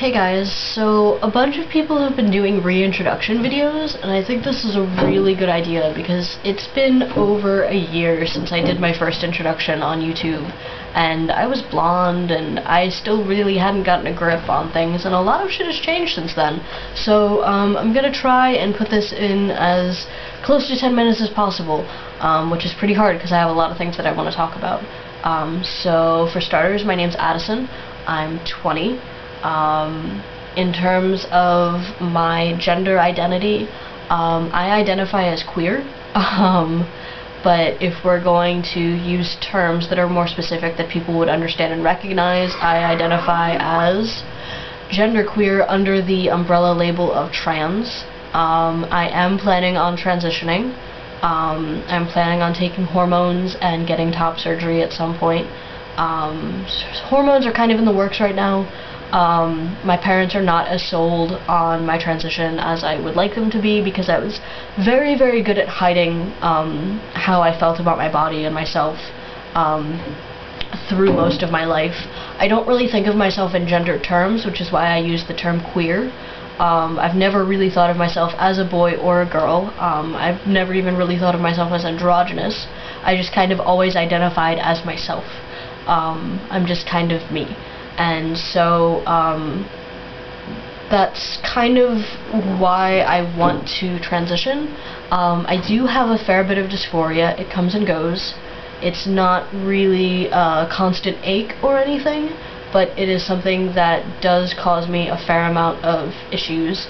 Hey guys, so a bunch of people have been doing reintroduction videos, and I think this is a really good idea because it's been over a year since I did my first introduction on YouTube, and I was blonde, and I still really hadn't gotten a grip on things, and a lot of shit has changed since then. So I'm gonna try and put this in as close to 10 minutes as possible, which is pretty hard because I have a lot of things that I want to talk about. So for starters, my name's Addison. I'm 20. In terms of my gender identity, I identify as queer, but if we're going to use terms that are more specific that people would understand and recognize, I identify as genderqueer under the umbrella label of trans. I am planning on transitioning. I'm planning on taking hormones and getting top surgery at some point. Hormones are kind of in the works right now. My parents are not as sold on my transition as I would like them to be because I was very, very good at hiding how I felt about my body and myself through most of my life. I don't really think of myself in gender terms, which is why I use the term queer. I've never really thought of myself as a boy or a girl. I've never even really thought of myself as androgynous. I just kind of always identified as myself. I'm just kind of me. And so that's kind of why I want to transition. I do have a fair bit of dysphoria. It comes and goes. It's not really a constant ache or anything, but it is something that does cause me a fair amount of issues.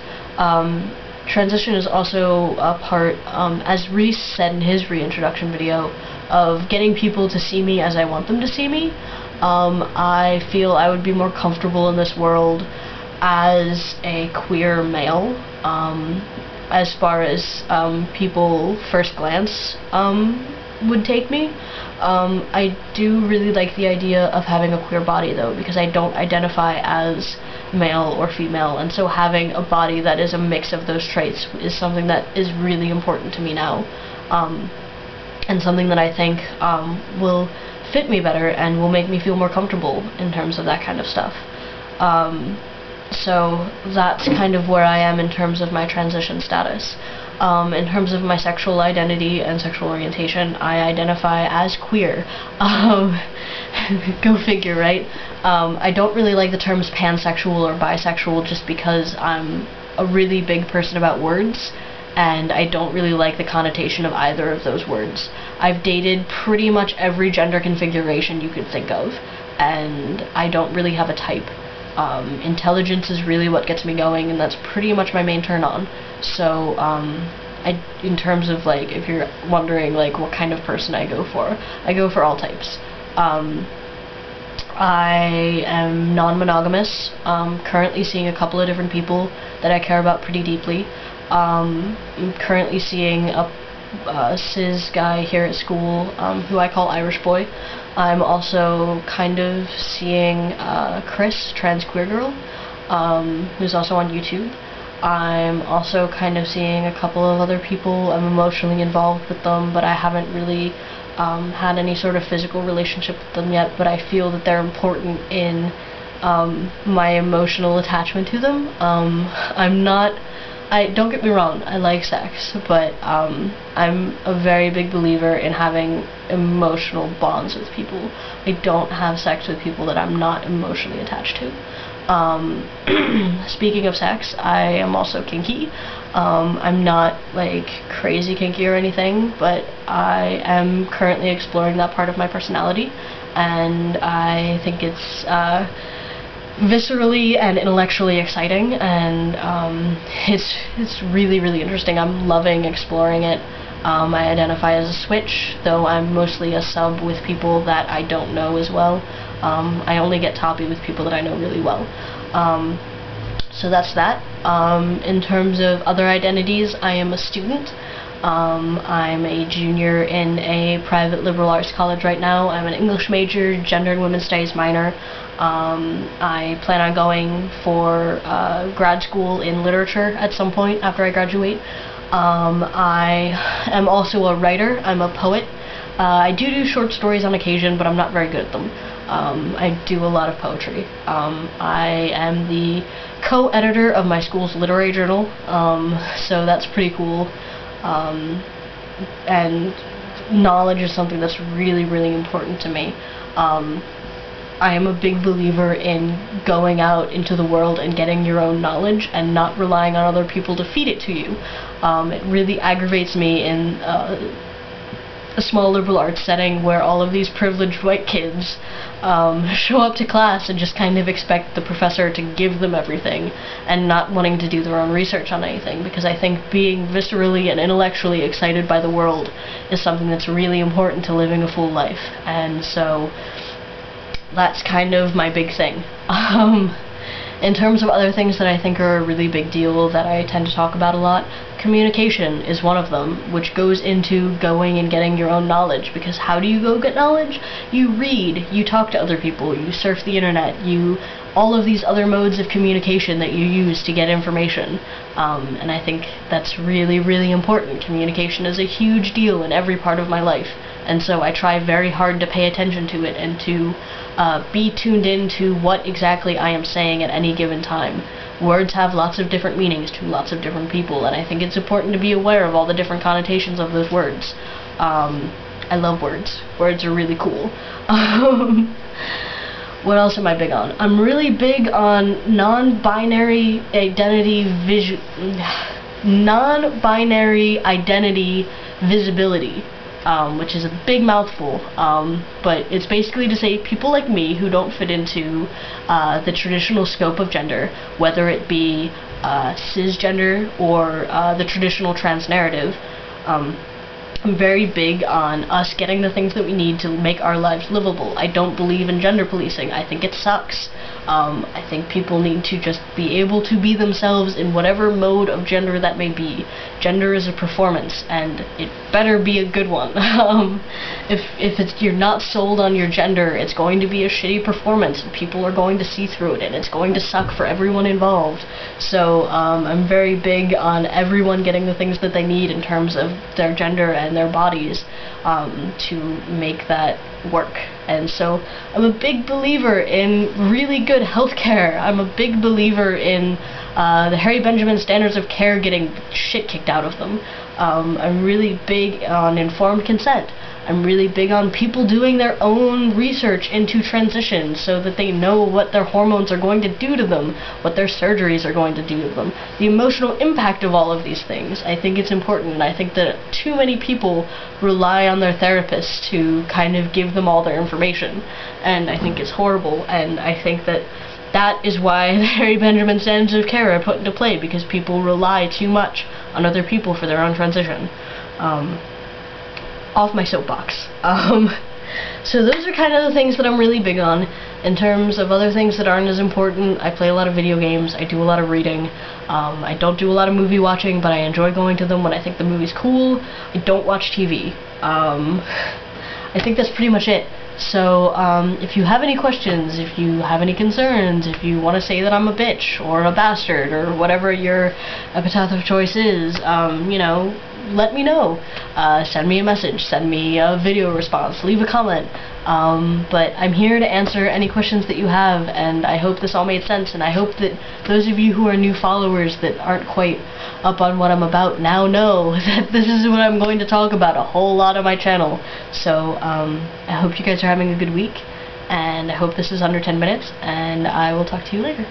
Transition is also a part, as Reese said in his reintroduction video, of getting people to see me as I want them to see me. I feel I would be more comfortable in this world as a queer male, as far as people first glance would take me. I do really like the idea of having a queer body though, because I don't identify as male or female, and so having a body that is a mix of those traits is something that is really important to me now, and something that I think will fit me better and will make me feel more comfortable in terms of that kind of stuff. So that's kind of where I am in terms of my transition status. In terms of my sexual identity and sexual orientation, I identify as queer. Go figure, right? I don't really like the terms pansexual or bisexual just because I'm a really big person about words, and I don't really like the connotation of either of those words. I've dated pretty much every gender configuration you could think of, and I don't really have a type. Intelligence is really what gets me going, and that's pretty much my main turn on. So, in terms of, like, if you're wondering, like, what kind of person I go for all types. I am non-monogamous, currently seeing a couple of different people that I care about pretty deeply. I'm currently seeing a cis guy here at school, who I call Irish Boy. I'm also kind of seeing Chris, trans queer girl, who's also on YouTube. I'm also kind of seeing a couple of other people. I'm emotionally involved with them, but I haven't really had any sort of physical relationship with them yet, but I feel that they're important in my emotional attachment to them. Don't get me wrong, I like sex, but I'm a very big believer in having emotional bonds with people. I don't have sex with people that I'm not emotionally attached to. Speaking of sex, I am also kinky. I'm not, like, crazy kinky or anything, but I am currently exploring that part of my personality, and I think it's viscerally and intellectually exciting, and it's really, really interesting. I'm loving exploring it. I identify as a switch, though I'm mostly a sub with people that I don't know as well. I only get toppy with people that I know really well. So that's that. In terms of other identities, I am a student. I'm a junior in a private liberal arts college right now. I'm an English major, gender and women's studies minor. I plan on going for grad school in literature at some point after I graduate. I am also a writer. I'm a poet. I do short stories on occasion, but I'm not very good at them. I do a lot of poetry. I am the co-editor of my school's literary journal, so that's pretty cool. And knowledge is something that's really, really important to me. I am a big believer in going out into the world and getting your own knowledge and not relying on other people to feed it to you. It really aggravates me in a small liberal arts setting where all of these privileged white kids show up to class and just kind of expect the professor to give them everything and not wanting to do their own research on anything, because I think being viscerally and intellectually excited by the world is something that's really important to living a full life, and so that's kind of my big thing. In terms of other things that I think are a really big deal that I tend to talk about a lot, communication is one of them, which goes into going and getting your own knowledge, because how do you go get knowledge? You read, you talk to other people, you surf the internet, all of these other modes of communication that you use to get information, and I think that's really, really important. Communication is a huge deal in every part of my life, and so I try very hard to pay attention to it and to be tuned into what exactly I am saying at any given time. Words have lots of different meanings to lots of different people, and I think it's important to be aware of all the different connotations of those words. I love words. Words are really cool. What else am I big on? I'm really big on non-binary identity visibility. Which is a big mouthful, but it's basically to say people like me who don't fit into the traditional scope of gender, whether it be cisgender or the traditional trans narrative. I'm very big on us getting the things that we need to make our lives livable. I don't believe in gender policing. I think it sucks. I think people need to just be able to be themselves in whatever mode of gender that may be. Gender is a performance, and it better be a good one. If you're not sold on your gender, it's going to be a shitty performance, and people are going to see through it, and it's going to suck for everyone involved. So I'm very big on everyone getting the things that they need in terms of their gender and their bodies to make that work. And so I'm a big believer in really good healthcare. I'm a big believer in the Harry Benjamin standards of care getting shit kicked out of them. I'm really big on informed consent. I'm really big on people doing their own research into transition so that they know what their hormones are going to do to them, what their surgeries are going to do to them, the emotional impact of all of these things. I think it's important, and I think that too many people rely on their therapists to kind of give them all their information, and I think it's horrible, and I think that that is why the Harry Benjamin standards of care are put into play, because people rely too much on other people for their own transition. Off my soapbox. So those are kind of the things that I'm really big on. In terms of other things that aren't as important, I play a lot of video games, I do a lot of reading, I don't do a lot of movie watching, but I enjoy going to them when I think the movie's cool. I don't watch TV. I think that's pretty much it. So, if you have any questions, if you have any concerns, if you want to say that I'm a bitch, or a bastard, or whatever your epitaph of choice is, you know, let me know. Send me a message, send me a video response, leave a comment. But I'm here to answer any questions that you have, and I hope this all made sense, and I hope that those of you who are new followers that aren't quite up on what I'm about now know that this is what I'm going to talk about a whole lot on my channel. So, I hope you guys are having a good week, and I hope this is under 10 minutes, and I will talk to you later.